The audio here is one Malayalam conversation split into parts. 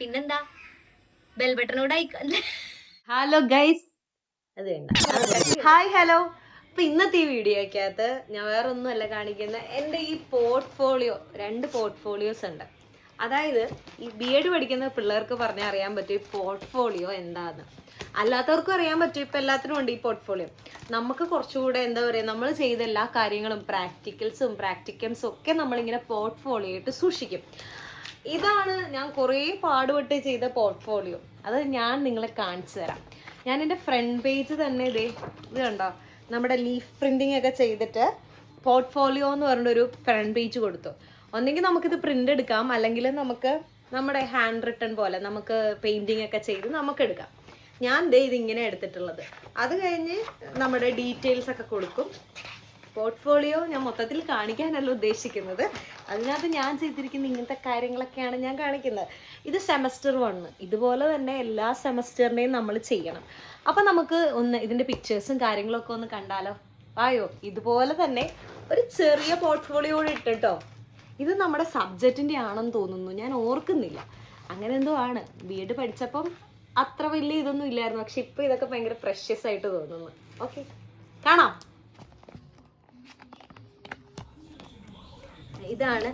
പിന്നെന്താ ബെൽ ബട്ടണോട് ഹലോ ഗൈസ്, അത് വേണ്ട. Hi hello. അപ്പൊ ഇന്നത്തെ ഈ വീഡിയോക്കകത്ത് ഞാൻ വേറെ ഒന്നുമല്ല കാണിക്കുന്നത്, എൻ്റെ ഈ പോർട്ട്ഫോളിയോ, 2 പോർട്ട്ഫോളിയോസ് ഉണ്ട്. അതായത് ഈ BEd പഠിക്കുന്ന പിള്ളേർക്ക് പറഞ്ഞാൽ അറിയാൻ പറ്റും ഈ പോർട്ട്ഫോളിയോ എന്താന്ന്. അല്ലാത്തവർക്കും അറിയാൻ പറ്റും, ഇപ്പം എല്ലാത്തിനും ഉണ്ട് ഈ പോർട്ട്ഫോളിയോ. നമുക്ക് കുറച്ചുകൂടെ എന്താ പറയുക, നമ്മൾ ചെയ്ത എല്ലാ കാര്യങ്ങളും പ്രാക്ടിക്കംസും ഒക്കെ നമ്മളിങ്ങനെ പോർട്ട്ഫോളിയോ ആയിട്ട് സൂക്ഷിക്കും. ഇതാണ് ഞാൻ കുറേ പാടുപെട്ട് ചെയ്ത പോർട്ട്ഫോളിയോ. അത് ഞാൻ നിങ്ങളെ കാണിച്ചു തരാം. ഞാൻ എൻ്റെ ഫ്രണ്ട് പേജ് തന്നെ ഇത് കണ്ടോ, നമ്മുടെ ലീഫ് പ്രിൻറ്റിങ് ഒക്കെ ചെയ്തിട്ട് പോർട്ട്ഫോളിയോ എന്ന് പറഞ്ഞൊരു ഫ്രണ്ട് പേജ് കൊടുത്തു. ഒന്നെങ്കിൽ നമുക്കിത് പ്രിൻ്റ് എടുക്കാം, അല്ലെങ്കിൽ നമുക്ക് നമ്മുടെ ഹാൻഡ് റിട്ടൺ പോലെ നമുക്ക് പെയിൻറ്റിങ് ഒക്കെ ചെയ്ത് നമുക്ക് എടുക്കാം. ഞാൻ ഇതിങ്ങനെ എടുത്തിട്ടുള്ളത്. അത് കഴിഞ്ഞ് നമ്മുടെ ഡീറ്റെയിൽസ് ഒക്കെ കൊടുക്കും. പോർട്ട്ഫോളിയോ ഞാൻ മൊത്തത്തിൽ കാണിക്കാനല്ല ഉദ്ദേശിക്കുന്നത്, അതിനകത്ത് ഞാൻ ചെയ്തിരിക്കുന്ന ഇങ്ങനത്തെ കാര്യങ്ങളൊക്കെയാണ് ഞാൻ കാണിക്കുന്നത്. ഇത് സെമസ്റ്റർ 1. ഇതുപോലെ തന്നെ എല്ലാ സെമസ്റ്ററിനെയും നമ്മൾ ചെയ്യണം. അപ്പം നമുക്ക് ഒന്ന് ഇതിൻ്റെ പിക്ചേഴ്സും കാര്യങ്ങളൊക്കെ ഒന്ന് കണ്ടാലോ? ആയോ, ഇതുപോലെ തന്നെ ഒരു ചെറിയ പോർട്ട്ഫോളിയോ കൂടി ഇട്ടോ. ഇത് നമ്മുടെ സബ്ജക്റ്റിൻ്റെ ആണെന്ന് തോന്നുന്നു, ഞാൻ ഓർക്കുന്നില്ല. അങ്ങനെ എന്തോ ആണ്. BEd പഠിച്ചപ്പം അത്ര വലിയ ഇതൊന്നും ഇല്ലായിരുന്നു, പക്ഷെ ഇപ്പോൾ ഇതൊക്കെ ഭയങ്കര പ്രഷ്യസ് ആയിട്ട് തോന്നുന്നു. ഓക്കെ, കാണാം. ഇതാണ്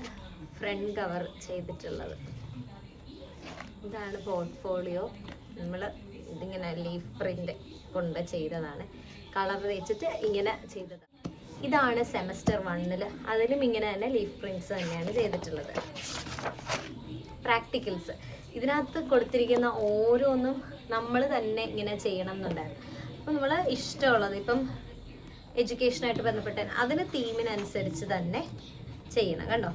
ഫ്രണ്ട് കവർ ചെയ്തിട്ടുള്ളത്. ഇതാണ് പോർട്ട്ഫോളിയോ. നമ്മൾ ഇതിങ്ങനെ ലീഫ് പ്രിൻ്റ് കൊണ്ട് ചെയ്തതാണ്, കളർ തേച്ചിട്ട് ഇങ്ങനെ ചെയ്തതാണ്. ഇതാണ് സെമസ്റ്റർ 1. അതിലും ഇങ്ങനെ തന്നെ ലീഫ് പ്രിൻറ്റ്സ് തന്നെയാണ് ചെയ്തിട്ടുള്ളത്. പ്രാക്ടിക്കൽസ് ഇതിനകത്ത് കൊടുത്തിരിക്കുന്ന ഓരോന്നും നമ്മൾ തന്നെ ഇങ്ങനെ ചെയ്യണം എന്നുണ്ടായിരുന്നു. അപ്പം നമ്മൾ ഇഷ്ടമുള്ളത്, ഇപ്പം എഡ്യൂക്കേഷനായിട്ട് ബന്ധപ്പെട്ട അതിന് തീമിനനുസരിച്ച് തന്നെ ചെയ്യണം. കണ്ടോ?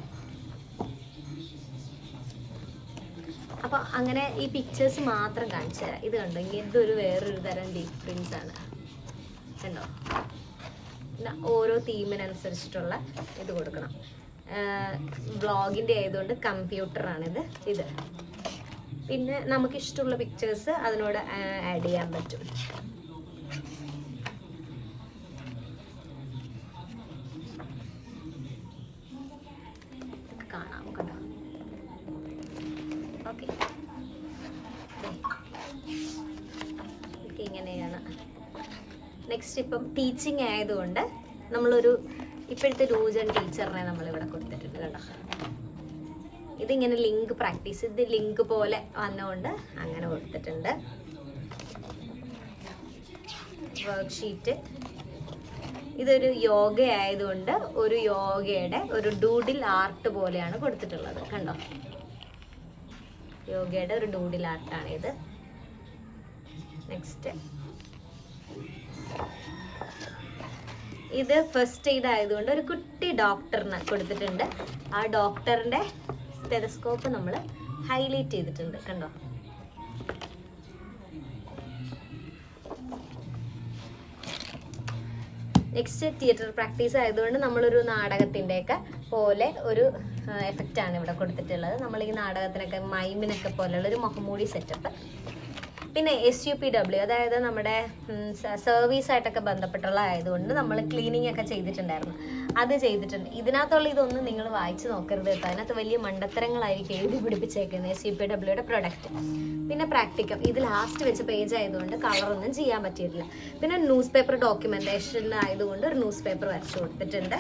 അപ്പോൾ അങ്ങനെ ഈ പിക്ചേഴ്സ് മാത്രം കാണിച്ചു തരാം. ഇത് കണ്ടോ, ഇതൊരു വേറൊരു തരം ലീഫ് പ്രിൻറ്റ്സ് ആണ്. കണ്ടോ? പിന്നെ ഓരോ തീമിനനുസരിച്ചിട്ടുള്ള ഇത് കൊടുക്കണം. വ്ളോഗിൻ്റെ ആയതുകൊണ്ട് കമ്പ്യൂട്ടറാണിത്. ഇത് പിന്നെ നമുക്കിഷ്ടമുള്ള പിക്ചേഴ്സ് അതിനോട് ആഡ് ചെയ്യാൻ പറ്റും. കാണാം കേട്ടോ. ഓക്കെ, ഇങ്ങനെയാണ്. നെക്സ്റ്റ് ഇപ്പം ടീച്ചിങ് ആയതുകൊണ്ട് നമ്മളൊരു ഇപ്പോഴത്തെ രൂജൻ ടീച്ചറിനെ നമ്മളിവിടെ കൊടുത്തിട്ടുണ്ട് കേട്ടോ. ഇതിങ്ങനെ ലിങ്ക് പ്രാക്ടീസ്, ഇത് ലിങ്ക് പോലെ വന്നുകൊണ്ട് അങ്ങനെ കൊടുത്തിട്ടുണ്ട്. വർക്ക്ഷീറ്റ്, ഇതൊരു യോഗ ആയതുകൊണ്ട് ഒരു യോഗയുടെ ഒരു ഡൂഡിൽ ആർട്ട് പോലെയാണ് കൊടുത്തിട്ടുള്ളത്. കണ്ടോ? യോഗയുടെ ഒരു ഡൂഡിൽ ആർട്ടാണ് ഇത്. നെക്സ്റ്റ് ഇത് ഫസ്റ്റ് എയ്ഡ് ആയതുകൊണ്ട് ഒരു കുട്ടി ഡോക്ടറിന് കൊടുത്തിട്ടുണ്ട്. ആ ഡോക്ടറിന്റെ സ്റ്റെതസ്കോപ്പ് നമ്മൾ ഹൈലൈറ്റ് ചെയ്തിട്ടുണ്ട്. കണ്ടോ? നെക്സ്റ്റ് തിയേറ്റർ പ്രാക്ടീസ് ആയതുകൊണ്ട് നമ്മളൊരു നാടകത്തിൻ്റെയൊക്കെ പോലെ ഒരു എഫക്റ്റാണ് ഇവിടെ കൊടുത്തിട്ടുള്ളത്. നമ്മൾ ഈ നാടകത്തിനൊക്കെ മൈമിനൊക്കെ പോലെയുള്ള ഒരു മുഖംമൂടി സെറ്റപ്പ്. പിന്നെ SUPW, അതായത് നമ്മുടെ സർവീസായിട്ടൊക്കെ ബന്ധപ്പെട്ടുള്ള ആയതുകൊണ്ട് നമ്മൾ ക്ലീനിങ് ഒക്കെ ചെയ്തിട്ടുണ്ടായിരുന്നു, അത് ചെയ്തിട്ടുണ്ട്. ഇതിനകത്തുള്ള ഇതൊന്നും നിങ്ങൾ വായിച്ച് നോക്കരുത് കേട്ടോ, അതിനകത്ത് വലിയ മണ്ടത്തരങ്ങളായിരിക്കും എഴുതി പിടിപ്പിച്ചേക്കുന്നത്. SUPWയുടെ പ്രൊഡക്റ്റ്. പിന്നെ പ്രാക്ടിക്കം, ഇത് ലാസ്റ്റ് വെച്ച പേജ് ആയതുകൊണ്ട് കളറൊന്നും ചെയ്യാൻ പറ്റിയിട്ടില്ല. പിന്നെ ന്യൂസ് പേപ്പർ ഡോക്യുമെൻറ്റേഷൻ ആയതുകൊണ്ട് ഒരു ന്യൂസ് പേപ്പർ വരച്ചു കൊടുത്തിട്ടുണ്ട്.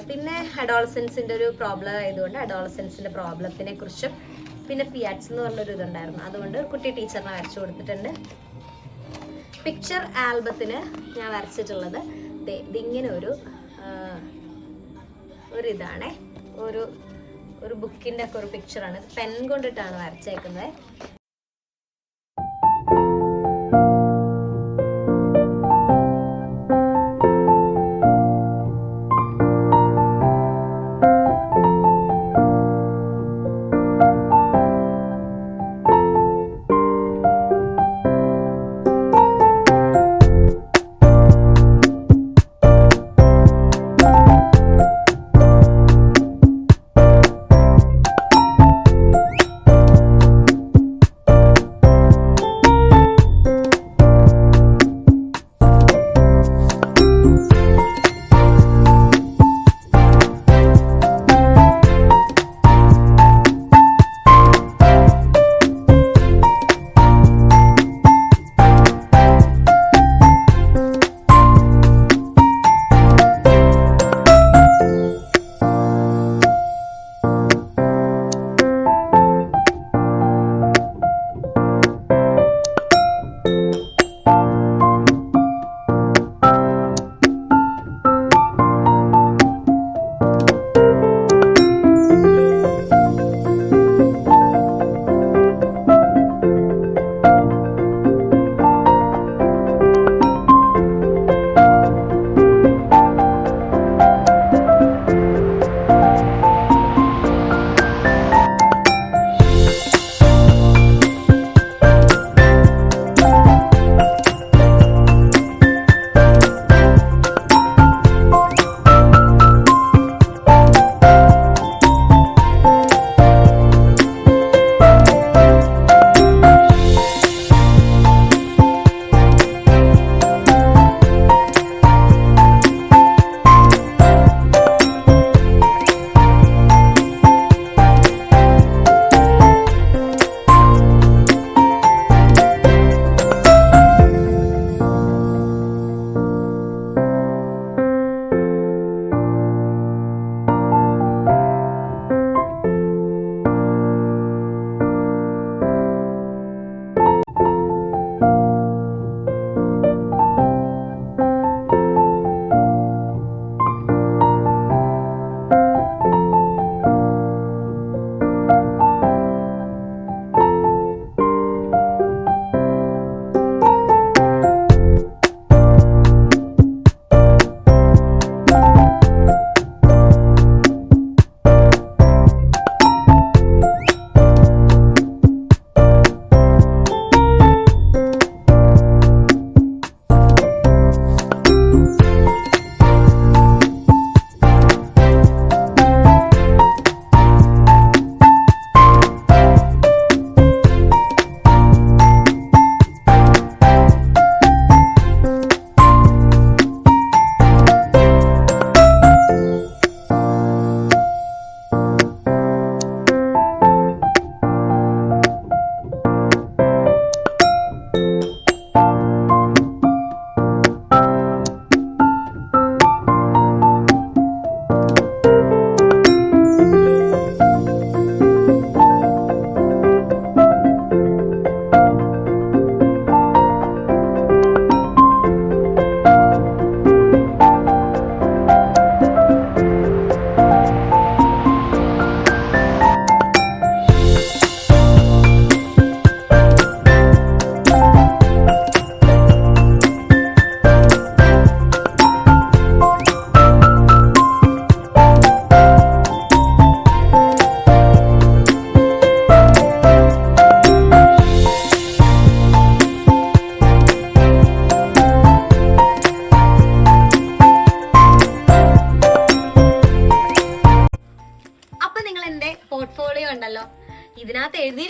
പിന്നെ അഡോളസൻസിൻ്റെ ഒരു പ്രോബ്ലം ആയതുകൊണ്ട് അഡോളസൻസിൻ്റെ പ്രോബ്ലത്തിനെ കുറിച്ചും പിന്നെ ഫിയാറ്റ്സ് എന്ന് പറഞ്ഞൊരു ഇതുണ്ടായിരുന്നു, അതുകൊണ്ട് ഒരു കുട്ടി ടീച്ചറിനെ വരച്ചു കൊടുത്തിട്ടുണ്ട്. പിക്ചർ ആൽബത്തിന് ഞാൻ വരച്ചിട്ടുള്ളത് ഇതിങ്ങനെ ഒരു ഇതാണേ, ഒരു ബുക്കിൻ്റെ ഒക്കെ ഒരു പിക്ചറാണ്. പെൻ കൊണ്ടിട്ടാണ് വരച്ചേക്കുന്നത്.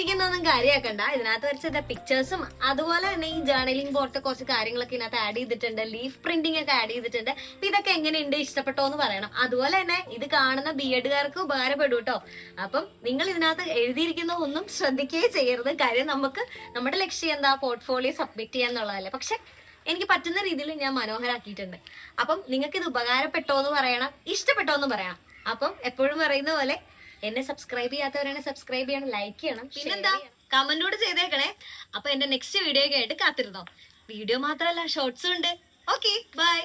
തെറ്റിക്കുന്നൊന്നും കാര്യമാക്കണ്ട. ഇതിനകത്ത് വരച്ച പിക്ചേഴ്സും അതുപോലെ തന്നെ ഈ ജേർണലിംഗ് പോലത്തെ കുറച്ച് കാര്യങ്ങളൊക്കെ ഇതിനകത്ത് ആഡ് ചെയ്തിട്ടുണ്ട്. ലീഫ് പ്രിന്റിംഗ് ഒക്കെ ആഡ് ചെയ്തിട്ടുണ്ട്. അപ്പൊ ഇതൊക്കെ എങ്ങനെയുണ്ട്, ഇഷ്ടപ്പെട്ടോ എന്ന് പറയണം. അതുപോലെ തന്നെ ഇത് കാണുന്ന ബിഎഡുകാർക്ക് ഉപകാരപ്പെടും കേട്ടോ. അപ്പം നിങ്ങൾ ഇതിനകത്ത് എഴുതിയിരിക്കുന്ന ഒന്നും ശ്രദ്ധിക്കുകയും ചെയ്യരുത്. കാര്യം നമുക്ക് നമ്മുടെ ലക്ഷ്യം എന്താ, പോർട്ട്ഫോളിയോ സബ്മിറ്റ് ചെയ്യാന്നുള്ളതല്ലേ. പക്ഷെ എനിക്ക് പറ്റുന്ന രീതിയിൽ ഞാൻ മനോഹരാക്കിയിട്ടുണ്ട്. അപ്പം നിങ്ങൾക്ക് ഇത് ഉപകാരപ്പെട്ടോ എന്ന് പറയണം, ഇഷ്ടപ്പെട്ടോ എന്ന് പറയണം. അപ്പം എപ്പോഴും പറയുന്ന പോലെ എന്നെ സബ്സ്ക്രൈബ് ചെയ്യാത്തവരാണ് സബ്സ്ക്രൈബ് ചെയ്യണം, ലൈക്ക് ചെയ്യണം, പിന്നെന്താ കമന്റോട് ചെയ്തേക്കണേ. അപ്പൊ എന്റെ നെക്സ്റ്റ് വീഡിയോ ഒക്കെ ആയിട്ട് കാത്തിരുന്നോ. വീഡിയോ മാത്രമല്ല, ഷോർട്സും ഉണ്ട്. Okay, by.